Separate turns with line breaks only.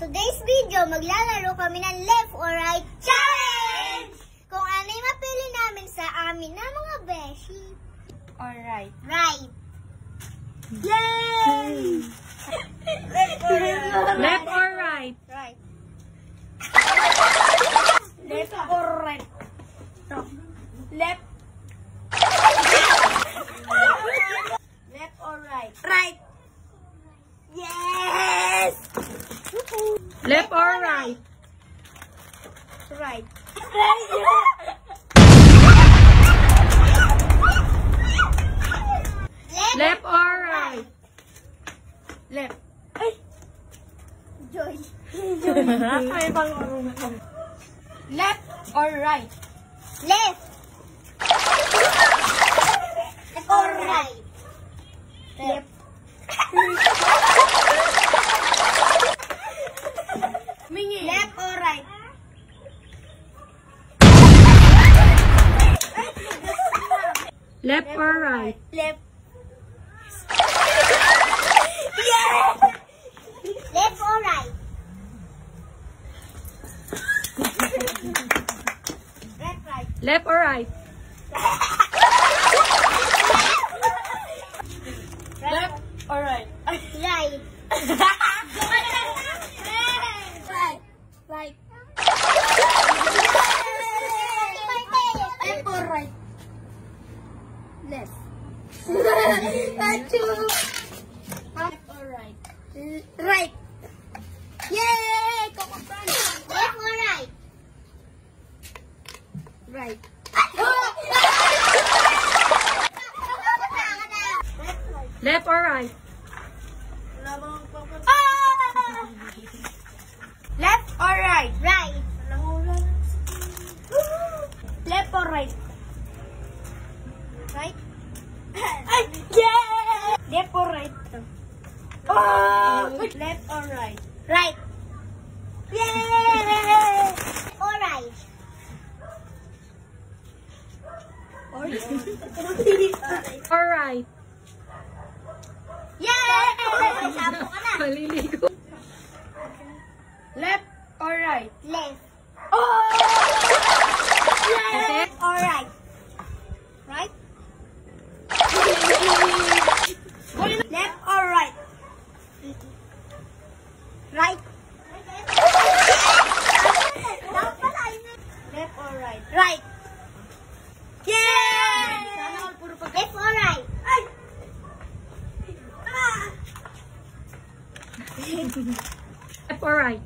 today's video, maglalaro kami ng left or right challenge! Kung ano yung mapili namin sa amin na mga beshi.
Alright.
Right.
Yay! Left or right?
Right.
Left or right? Left. Left or right?
Right.
Yes! Left or right?
Right.
Left or right? Left. Ay!
Joy.
Ay, left or right?
Left. Left or right?
Left. Mingi.
Left or right?
Left or right?
Left. Yes! Left or right? Left, right.
Left or right? Left or right?
Right. Right.
Right.
Left or right?
Left.
Left
or right?
Right. Yay! Left or right?
Right. Left or right?
Left or right? Right.
Left or right?
Right?
Ay! Yeah! Left or right? Oh! Left or right?
Right.
Yay!
Or right?
Or right?
Yay! Sapo ka na.
Maliligo. Left or right?
Left.
Oh!
Left or right? Right? Left or right? Right.
Left or right?
Right.
Yay!
Left or right?
Ay! Left or right?